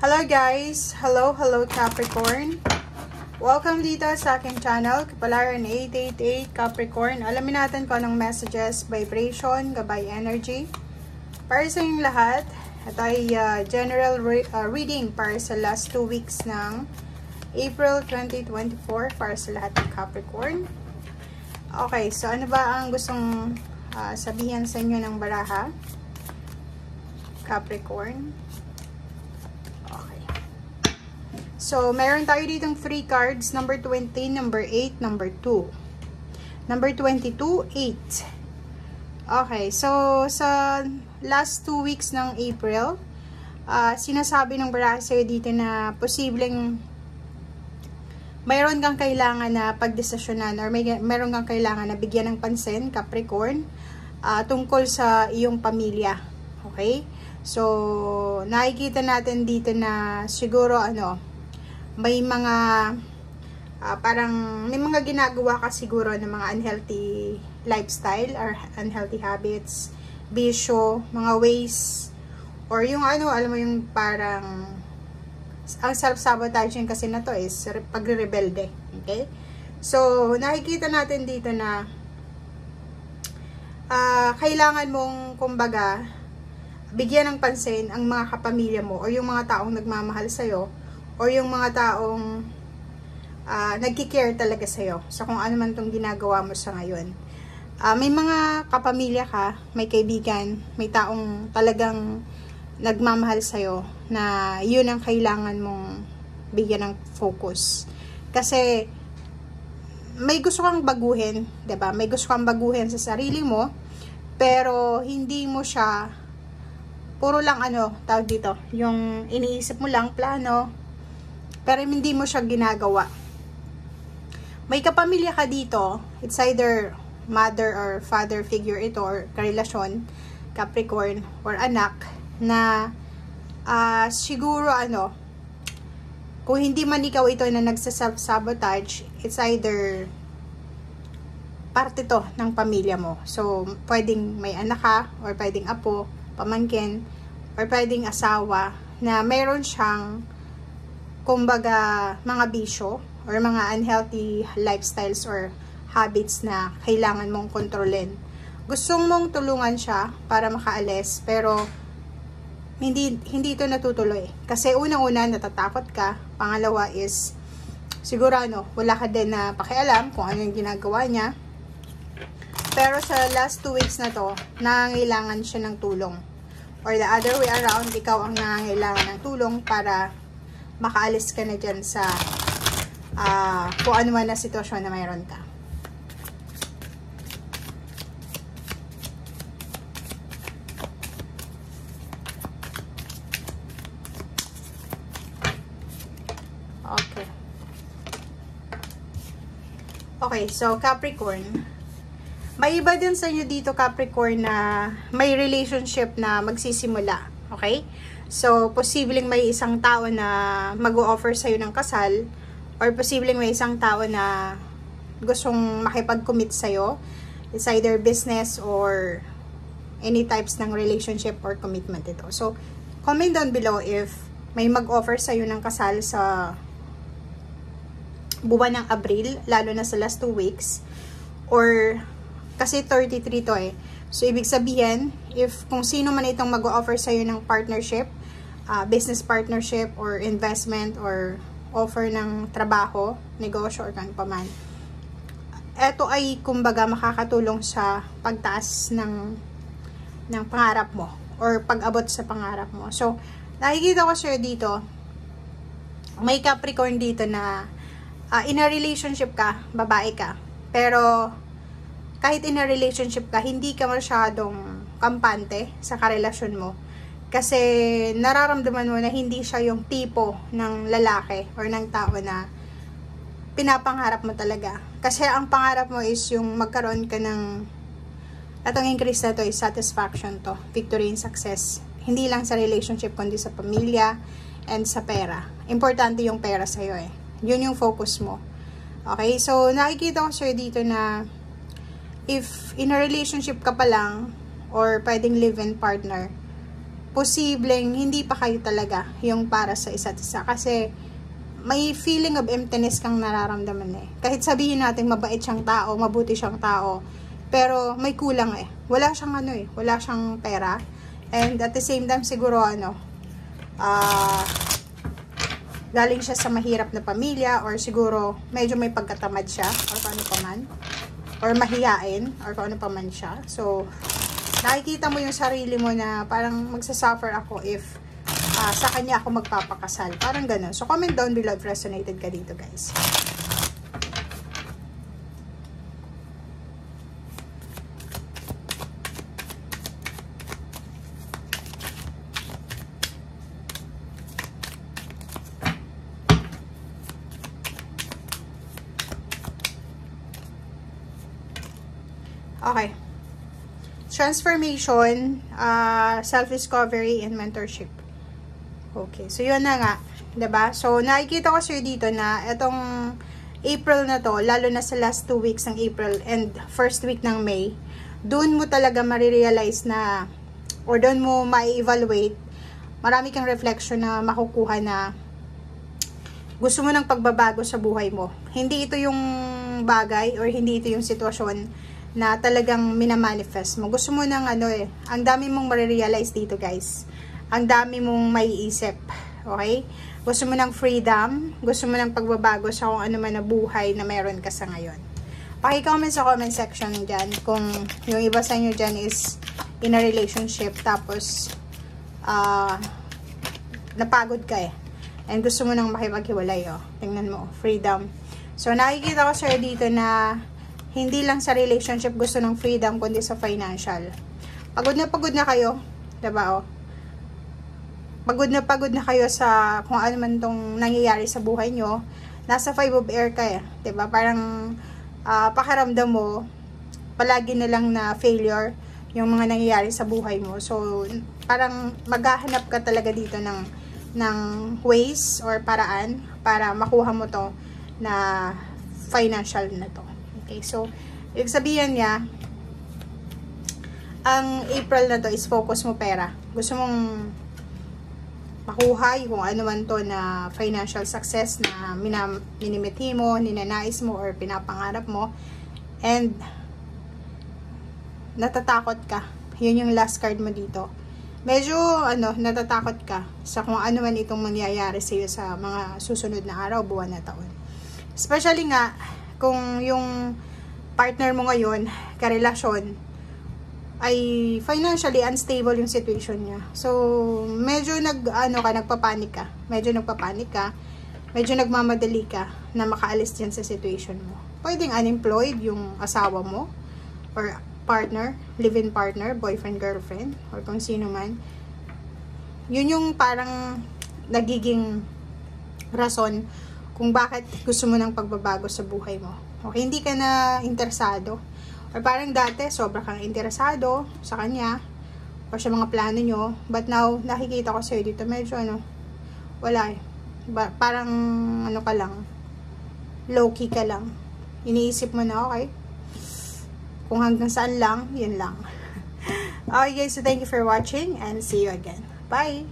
Hello guys! Hello Capricorn! Welcome dito sa aking channel, Kapalaran 888 Capricorn. Alamin natin kung anong messages, vibration, gabay energy. Para sa inyong lahat, ito ay general reading para sa last 2 weeks ng April 2024 para sa lahat ng Capricorn. Okay, so ano ba ang gustong sabihin sa inyo ng baraha? Capricorn. Okay. So, meron tayo ditong 3 cards. Number 20, number 8, number 2. Number 22, 8. Okay. So, sa last 2 weeks ng April, sinasabi ng baraha sa'yo dito na posibleng mayroon kang kailangan na pagdesisyonan or mayroon kang kailangan na bigyan ng pansin, Capricorn, tungkol sa iyong pamilya. Okay? So, nakikita natin dito na siguro may mga parang may mga ginagawa ka siguro ng mga unhealthy lifestyle or unhealthy habits, bisyo, mga ways, or yung alam mo yung parang ang self-sabotaging kasi na to is pagre-rebelde. Okay? So, nakikita natin dito na kailangan mong, kumbaga, bigyan ng pansin ang mga kapamilya mo o yung mga taong nagmamahal sa'yo o yung mga taong nagkikare talaga sa'yo sa kung ano man itong ginagawa mo sa ngayon. May mga kapamilya ka, may kaibigan, may taong talagang nagmamahal sa'yo na yun ang kailangan mong bigyan ng focus. Kasi may gusto kang baguhin, 'di ba? May gusto kang baguhin sa sarili mo, pero hindi mo siya puro lang tawag dito, yung iniisip mo lang, plano, pero hindi mo siya ginagawa. May kapamilya ka dito, it's either mother or father figure ito or karelasyon, Capricorn, or anak, na siguro kung hindi man ikaw ito na nagsa-self-sabotage, it's either parte to ng pamilya mo. So, pwedeng may anak ka, or pwedeng apo, pamangkin, or pwedeng asawa na mayroon siyang kumbaga mga bisyo or mga unhealthy lifestyles or habits na kailangan mong kontrolin. Gustong mong tulungan siya para makaalis, pero hindi ito natutuloy. Kasi unang-una, natatakot ka. Pangalawa is, siguro wala ka din na pakialam kung ano yung ginagawa niya. Pero sa last 2 weeks na to, nangangailangan siya ng tulong. Or the other way around, ikaw ang nangangailangan ng tulong para makaalis ka na dyan sa kung ano man na sitwasyon na mayroon ka. Okay, so Capricorn, may iba din sa inyo dito, Capricorn, na may relationship na magsisimula. Okay? So, posibleng may isang tao na mag-o-offer sa'yo ng kasal, or posibleng may isang tao na gustong makipag-commit sa'yo. It's either business or any types ng relationship or commitment ito. So, comment down below if may mag-offer sa'yo ng kasal sa buwan ng Abril, lalo na sa last 2 weeks, or kasi 33 to So, ibig sabihin, if kung sino man itong mag-o-offer sa'yo ng partnership, business partnership, or investment, or offer ng trabaho, negosyo, or kung pa man, eto ay, kumbaga, makakatulong sa pagtaas ng pangarap mo, or pag-abot sa pangarap mo. So, nakikita ko sa'yo dito, may Capricorn dito na in a relationship ka, babae ka, pero kahit in a relationship ka, hindi ka masyadong kampante sa karelasyon mo. Kasi nararamdaman mo na hindi siya yung tipo ng lalaki or ng tao na pinapangarap mo talaga. Kasi ang pangarap mo is yung magkaroon ka ng, atong increase na to is satisfaction to, victory and success. Hindi lang sa relationship, kundi sa pamilya and sa pera. Importante yung pera sa'yo Yun yung focus mo. Okay? So, nakikita ko sa'yo dito na if in a relationship ka pa lang or pwedeng live-in partner, posibleng hindi pa kayo talaga yung para sa isa't isa. Kasi may feeling of emptiness kang nararamdaman eh. Kahit sabihin natin mabait siyang tao, mabuti siyang tao, pero may kulang eh. Wala siyang wala siyang pera. And at the same time siguro galing siya sa mahirap na pamilya, or siguro medyo may pagkatamad siya, or kung ano pa man, or mahiyain, or kung ano pa man siya. So, nakikita mo yung sarili mo na parang magsasuffer ako if sa kanya ako magpapakasal. Parang ganun. So, comment down below if resonated ka dito, guys. Okay. Transformation, self-discovery, and mentorship. Okay. So, yun na nga. 'Di ba? So, nakikita ko sa'yo dito na itong April na to, lalo na sa last 2 weeks ng April and first week ng May, doon mo talaga marirealize na, or doon mo ma-evaluate, marami kang reflection na makukuha na gusto mo ng pagbabago sa buhay mo. Hindi ito yung bagay, or hindi ito yung sitwasyon na talagang minamanifest mo. Gusto mo ng ang dami mong marirealize dito, guys. Ang dami mong maiisip. Okay? Gusto mo ng freedom, gusto mo ng pagbabago sa kung ano man na buhay na meron ka sa ngayon. Paki-comment sa comment section dyan kung yung iba sa inyo dyan is in a relationship, tapos napagod ka eh. And gusto mo nang makipaghiwalay, oh. Tingnan mo, freedom. So, nakikita ko sir dito na hindi lang sa relationship gusto ng freedom, kundi sa financial. Pagod na kayo, diba, oh? Pagod na kayo sa kung ano man tong nangyayari sa buhay nyo. Nasa 5 of air ka eh, diba? Parang pakiramdam mo, palagi na lang na failure yung mga nangyayari sa buhay mo. So, parang maghahanap ka talaga dito ng ways or paraan para makuha mo to na financial na to. Okay, so, ibig sabihin niya, ang April na to is focus mo pera. Gusto mong makuha kung ano man to na financial success na minimithi mo, ninanais mo, or pinapangarap mo. And, natatakot ka. Yun yung last card mo dito. Medyo, natatakot ka sa kung ano man itong mangyayari sa iyo sa mga susunod na araw, buwan na taon. Especially nga, kung yung partner mo ngayon, karelasyon, ay financially unstable yung situation niya. So, medyo nagpapanik ka. Medyo nagmamadali ka na makaalis dyan sa situation mo. Pwedeng unemployed yung asawa mo, or partner, live-in partner, boyfriend, girlfriend, or kung sino man. Yun yung parang nagiging rason kung bakit gusto mo ng pagbabago sa buhay mo. Okay, hindi ka na interesado. Or parang dati, sobra kang interesado sa kanya or sa mga plano nyo. But now, nakikita ko sa'yo dito, medyo wala eh. Parang ka lang, low-key ka lang. Iniisip mo na, okay, kung hanggang saan lang, yun lang. Okay guys, so thank you for watching and see you again. Bye!